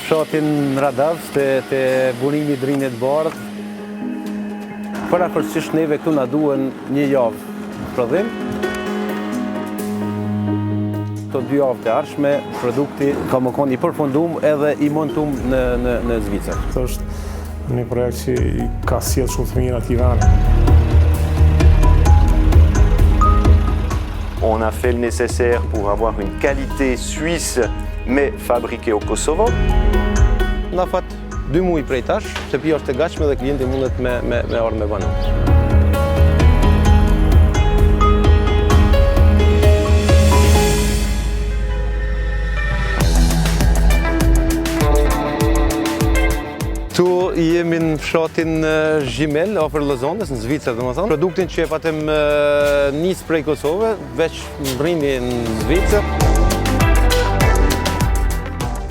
fshatin Radavs te burimi i Drinit Bardh. Parakorsisht neve këtu na duhen një javë prodhim. Këto 2 javë të ardhshme produkti ka më konë i përfundum edhe i montum në Zvicër. Këtë është një projekt që ka sjellë shumë të mirë aty vend. On a fait le nécessaire pour avoir une qualité suisse mais fabriquée au Kosovo. Na fat 2 muaj prej tash, shtëpia është e gatshme dhe klienti mundet me ardhë me banu. Tu jemi në fshatin Zhimel, afër Llozanës, në Zvicër domethënë. Produktin që e patëm nis prej Kosovë, veç mbrimi në Zvicër.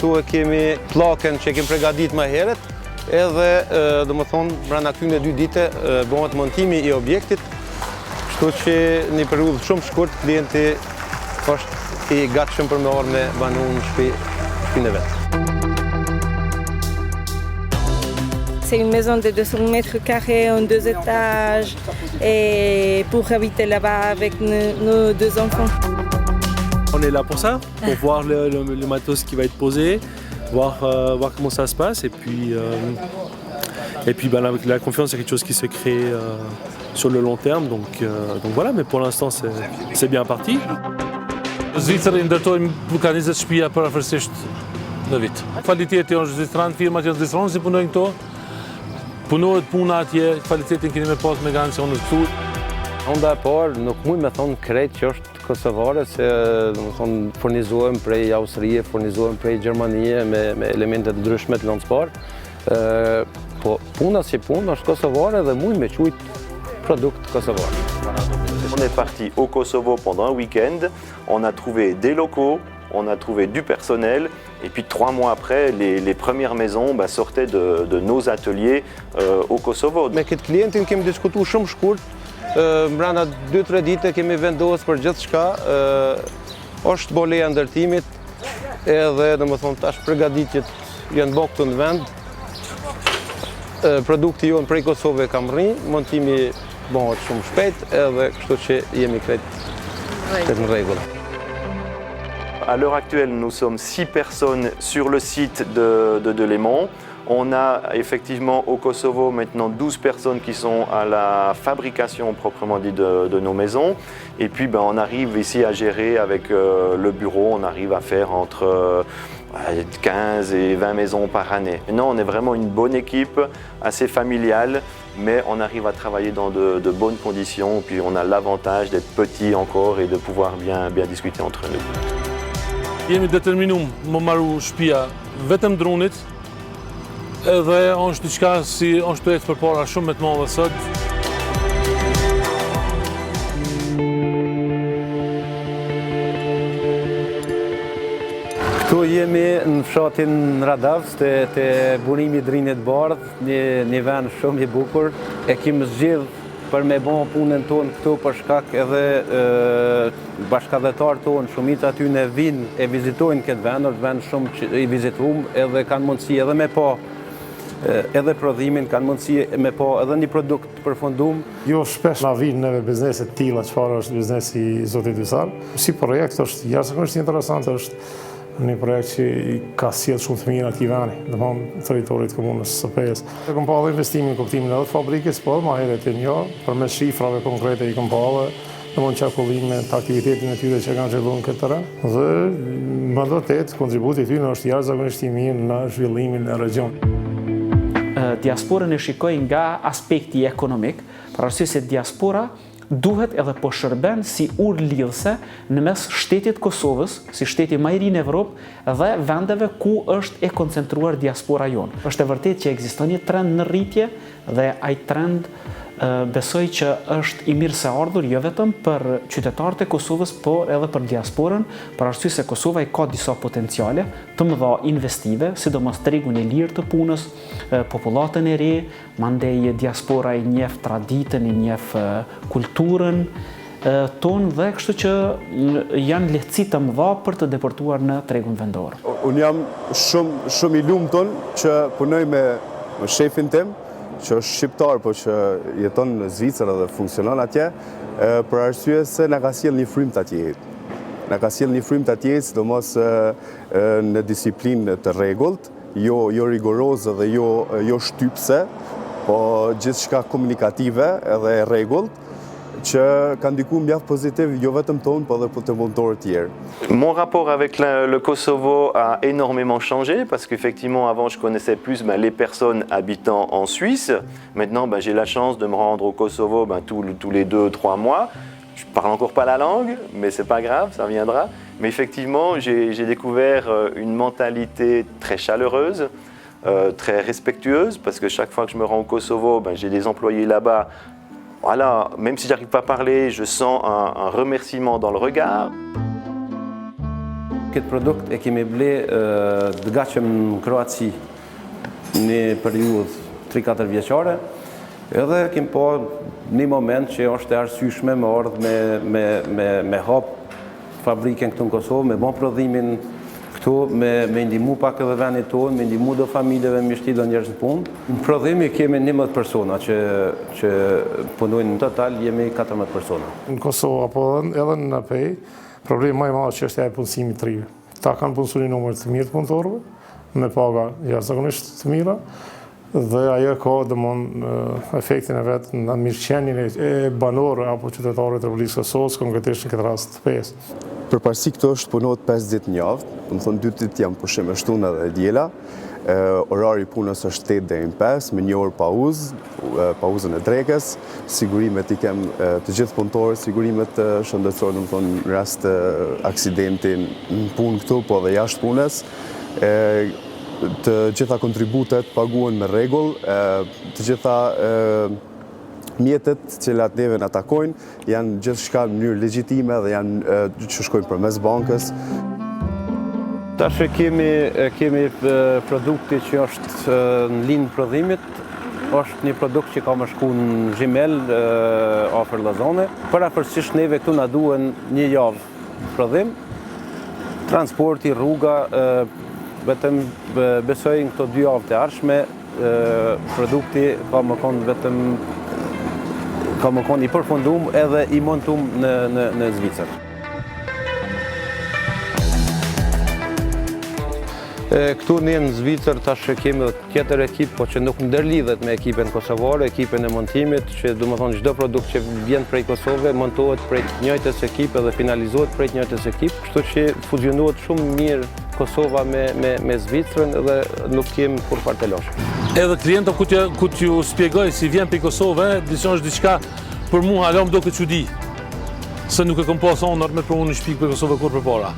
Tu e kemi pllakën që e kemi përgatitur më herët, edhe domethënë brenda këtyre 2 ditë bëhet montimi i objektit, kështu që në një periudhë shumë shkurt klienti është i gatshëm për me ardhur me banu në shtëpinë e vet. C'est une maison de 200 mètres carrés en 2 étages et pour habiter là-bas avec nos 2 enfants. On est là pour ça, pour voir le matos qui va être posé, voir comment ça se passe et puis la confiance c'est quelque chose qui se crée sur le long terme donc voilà, mais pour l'instant c'est bien parti. Zvicër i ndërtojmë ka 20 shtëpia përafërsisht në vit. Kvaliteti është zvicran, firmat janë zvicranë si punojnë këto. Punohet puna atje, kvalitetin keni me pas me garancionës këtu. Onda e parë nuk mund me thonë krejt që është kosovare, se domethënë furnizohem prej Austrie, furnizohem prej Gjermanie me elemente të ndryshme të lancpar. Po puna si punë është kosovare dhe mund me quajt produkt kosovar. On est parti au Kosovo pendant un week-end, on a trouvé des locaux, on a trouvé du personnel et puis 3 mois après, les premières maisons sortaient de nos ateliers au Kosovo. Me këtë klientin kemi diskutuar shumë shkurt, brenda 2-3 ditë kemi vendosur për gjithçka, është boleja ndërtimit, edhe domethënë tash përgatitjet janë bërë këtu në vend. Produkti jonë prej Kosovë ka rrinë, montimi bëhet shumë shpejt, edhe kështu që jemi krejt në rregull. À l'heure actuelle, nous sommes 6 personnes sur le site de Léman. On a effectivement au Kosovo maintenant 12 personnes qui sont à la fabrication proprement dit de nos maisons. Et puis on arrive ici à gérer avec le bureau, on arrive à faire entre 15 et 20 maisons par année. Maintenant, on est vraiment une bonne équipe, assez familiale, mais on arrive à travailler dans de bonnes conditions. Puis on a l'avantage d'être petit encore et de pouvoir bien discuter entre nous. Jemi determinum më marru shtëpia vetëm dronit, edhe është diçka si është projekt përpara shumë më të madhe sot. Këtu jemi në fshatin Radavs te burimi i Drinit Bardh, një vend shumë i bukur. E kemi zgjedh për me bën punën tonë këtu për shkak edhe bashkëdhetarët tonë, shumica aty në vinë e vizitojnë këtë vend, është vend shumë që i vizituam edhe kanë mundësi edhe me pa edhe prodhimin, kanë mundësi me pa edhe një produkt të përfundum. Jo shpesh na vinë neve biznese të tilla, çfarë është biznesi i Zotit Ysal. Si projekt është jashtëzakonisht interesant, është një projekt që ka sjellë shumë të mirë aty vendi, domthonë territorit të komunës së Sopes. E kam parë investimin në kuptimin edhe të fabrikës, po më herët e një, përmes shifrave konkrete i kam parë, domthonë qarkullime të aktivitetin e tyre që kanë zhvilluar në këtë terren. Dhe më vërtet kontributi i tyre është jashtëzakonisht i mirë në zhvillimin e rajonit. Diasporën e shikoj nga aspekti ekonomik, për arsye se diaspora duhet edhe po shërben si urë lidhëse në mes shtetit Kosovës, si shteti më i ri në Evropë dhe vendeve ku është e koncentruar diaspora jonë. Është e vërtet që ekziston një trend në rritje dhe ai trend besoj që është i mirë se ardhur jo vetëm për qytetarët e Kosovës, por edhe për diasporën, për arsye se Kosova i ka disa potenciale të mëdha investive, sidomos tregun e lirë të punës, popullatën e re, mandej diaspora i njeh traditën, i njeh kulturën, tonë dhe kështu që janë lehtësi të mëdha për të deportuar në tregun vendor. Unë jam shumë i lumtur që punoj me shefin tim, që është shqiptar, po që jeton në Zvicër dhe funksionon atje, për arsye se na ka sjell një frymë të atje. Na ka sjell një frymë të atje, sidomos në disiplinë të rregullt, jo rigoroze dhe jo shtypse, po gjithçka komunikative edhe e rregullt, që ka ndikuar mjaft pozitiv jo vetëm tonë, po edhe për të punëtorët tjerë. Mon rapport avec le Kosovo a énormément changé parce qu'effectivement avant je connaissais plus les personnes habitant en Suisse. Maintenant j'ai la chance de me rendre au Kosovo tous les 2-3 mois. Je parle encore pas la langue, mais c'est pas grave, ça viendra. Mais effectivement j'ai découvert une mentalité très chaleureuse, très respectueuse, parce que chaque fois que je me rends au Kosovo, j'ai des employés là-bas. Voilà, même si j'arrive pas à parler, je sens un remerciement dans le regard. Këtë produkt e kemi ble të gatshëm në Kroaci në periudhë 3-4 vjeçare, edhe kemi po një moment që është e arsyeshme me ardhë me hap fabrikën këtu në Kosovë, me bon prodhimin këtu, me ndihmu pak edhe vendit tonë, me ndihmu do familjeve, me shti do njerëz në punë. Në prodhimi kemi 11 persona që punojnë, në total jemi 14 persona. Në Kosovë apo edhe në Pej, problemi më i madh që është e punësimit të rive. Ta kanë punësuar një numër të mirë të punëtorëve, me paga jashtëzakonisht të mira, dhe ajo ka efektin e vetë në mirëqenien e banorëve apo qytetarëve të Republikës së Kosovës, konkretisht në këtë rast të Pejës. Përparësi këto është punohet 5 ditë në javë, do të thonë 2 ditë jam pushim e shtuna dhe diela. Orari i punës është 8 deri në 5, me 1 orë pauzën e drekës, sigurimet i kem të gjithë punëtorët, sigurimet shëndetësore, do të thonë në rast aksidenti në punë këtu, po edhe jashtë punës. Të gjitha kontributet paguhen me rregull, të gjitha mjetet që neve na takojnë janë gjithçka në mënyrë legjitime dhe janë që shkojnë përmes bankës. Tash kemi produkti që është në linë prodhimit, është një produkt që ka më shku në Zhimel, afër Llazone. Parafarsisht neve këtu na duhen një javë prodhim, transporti, rruga, vetëm besoj në këto 2 javë të ardhshme, produkti ka më konë vetëm i përfundum edhe i montum në Zvicër. Këtu ne në Zvicër tash kemi tjetër ekip, po që nuk ndërlidhet me ekipën kosovare, ekipën e montimit, që do të thonë çdo produkt që vjen prej Kosovë montohet prej njëjtës ekip edhe finalizohet prej njëjtës ekip, kështu që fuzionohet shumë mirë Kosova me Zvicrën dhe nuk kemi kur fartelosh. Edhe klientët ku t'ju spjegoj si vjen për Kosovë, dison është diçka për mua hala më do këtë çudi. Se nuk e kam pas honor me punë në shtëpi për Kosovë kur përpara.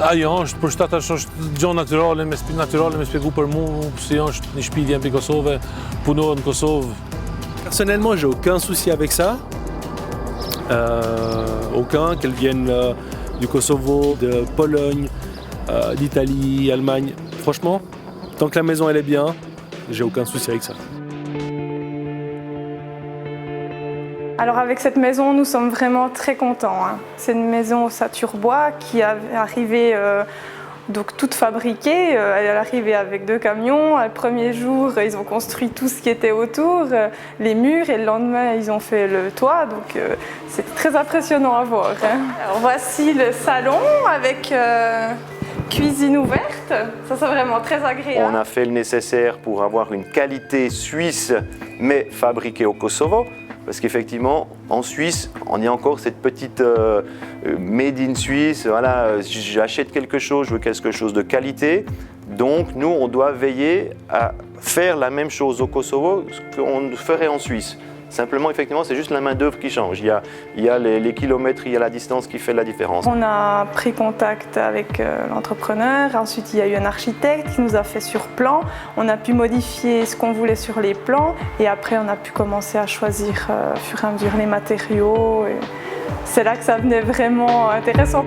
Ajo është për shtatë është gjë natyrale, me spjegu për mua si është një shtëpi vjen për Kosovë, punohet në Kosovë. Personnellement, j'ai aucun souci avec ça. Aucun, qu'elle vienne du Kosovo, de Pologne, d'Italie, Allemagne. Franchement, tant que la maison elle est bien, j'ai aucun souci avec ça. Alors avec cette maison, nous sommes vraiment très contents. C'est une maison Saturbois qui est arrivée donc toute fabriquée. Elle est arrivée avec 2 camions. Le premier jour, ils ont construit tout ce qui était autour, les murs, et le lendemain, ils ont fait le toit. Donc c'est très impressionnant à voir. Alors voici le salon avec cuisine ouverte. Ça, c'est vraiment très agréable. On a fait le nécessaire pour avoir une qualité suisse, mais fabriquée au Kosovo. Parce qu'effectivement, en Suisse, on y a encore cette petite made in Suisse. Voilà, j'achète quelque chose, je veux quelque chose de qualité. Donc, nous, on doit veiller à faire la même chose au Kosovo qu'on ferait en Suisse. Simplement, effectivement, c'est juste la main-d'œuvre qui change. Il y a les kilomètres, il y a la distance qui fait la différence. On a pris contact avec l'entrepreneur. Ensuite, il y a eu un architecte qui nous a fait sur plan. On a pu modifier ce qu'on voulait sur les plans. Et après, on a pu commencer à choisir au fur et à mesure les matériaux. Et c'est là que ça devenait vraiment intéressant.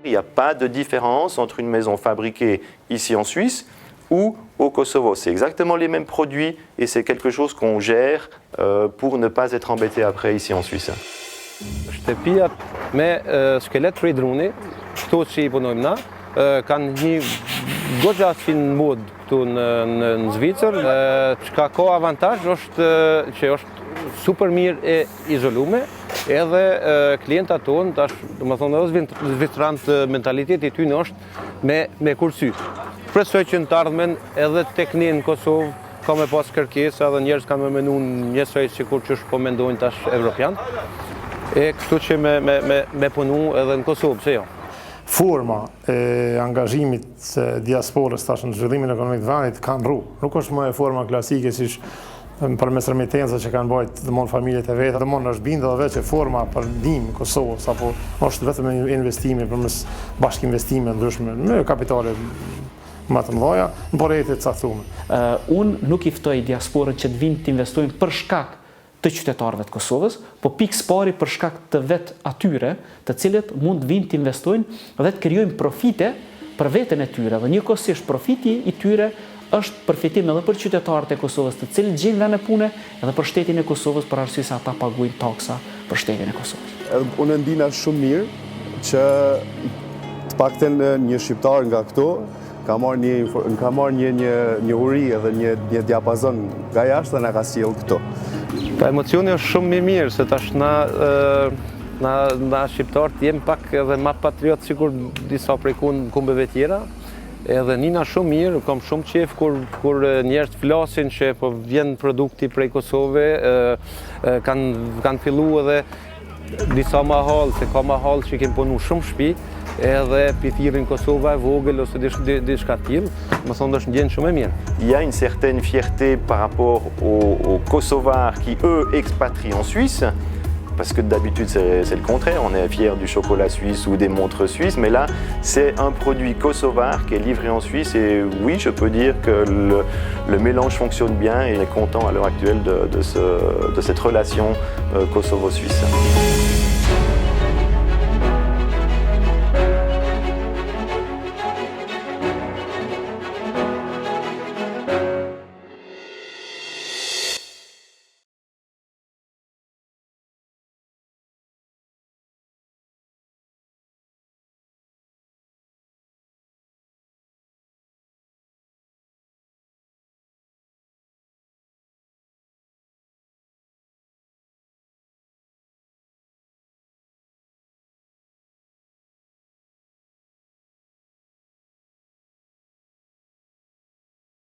Il n'y a pas de différence entre une maison fabriquée ici en Suisse ou au Kosovo. C'est exactement les mêmes produits et c'est quelque chose qu'on gère pour ne pas être embêté après ici en Suisse. Shtëpiat me skelet prej druni, këto që I punojmë na, kanë një goxha në mod këtu në Zvicër, çka ka avantazh është që është super mirë e izolume, edhe klientat tonë, tash domethënë edhe zvicranët mentaliteti I tyre është me kursy. Shpresoj që në të ardhmen edhe tek ne në Kosovë ka me pas kërkesa dhe njerëz kanë me menu njësoj sikur që po mendojnë tash evropian. E kështu që me punu edhe në Kosovë, pse jo? Forma e angazhimit diasporës tash në zhvillimin ekonomik të vendit kanë rru. Nuk është më e forma klasike siç përmes remitenca që kanë bajt dëmon familjet e veta, dëmon është bindë dhe veç e forma për ndihmë Kosovës, apo është vetëm investimi përmes bashkëinvestime ndryshme me kapitale më të mëdha në projekte të caktuara. Unë nuk I ftoj diasporën që të vinë të investojnë për shkak të qytetarëve të Kosovës, po pikë pari për shkak të vetë atyre, të cilët mund të vinë të investojnë dhe të krijojnë profite për veten e tyre. Dhe njëkohësisht profiti I tyre është përfitim edhe për qytetarët e Kosovës, të cilët gjejnë vend e pune, edhe për shtetin e Kosovës për arsye se ata paguajnë taksa për shtetin e Kosovës. Unë ndina shumë mirë që të paktën një shqiptar nga këto ka marrë një uri edhe një diapazon nga jashtë dhe na ka sjell këto. Pa emocioni është shumë mirë, se tash na shqiptarët jemi pak edhe ma patriot sikur disa prej kumbeve tjera. Edhe nina shumë mirë, kam shumë qef kur njerëz flasin që po vjen produkti prej Kosove, kanë fillu edhe disa mahall, se ka mahall që kemë punu shumë shpi, edhe pithirin Kosova e vogël ose diçka tillë, më thonë është ndjenë shumë e mirë. Il y a une certaine fierté par rapport aux Kosovars qui, eux, expatrient en Suisse, parce que d'habitude c'est le contraire, on est fier du chocolat suisse ou des montres suisses, mais là c'est un produit kosovar qui est livré en Suisse et oui, je peux dire que le mélange fonctionne bien et on est content à l'heure actuelle de cette relation Kosovo-Suisse.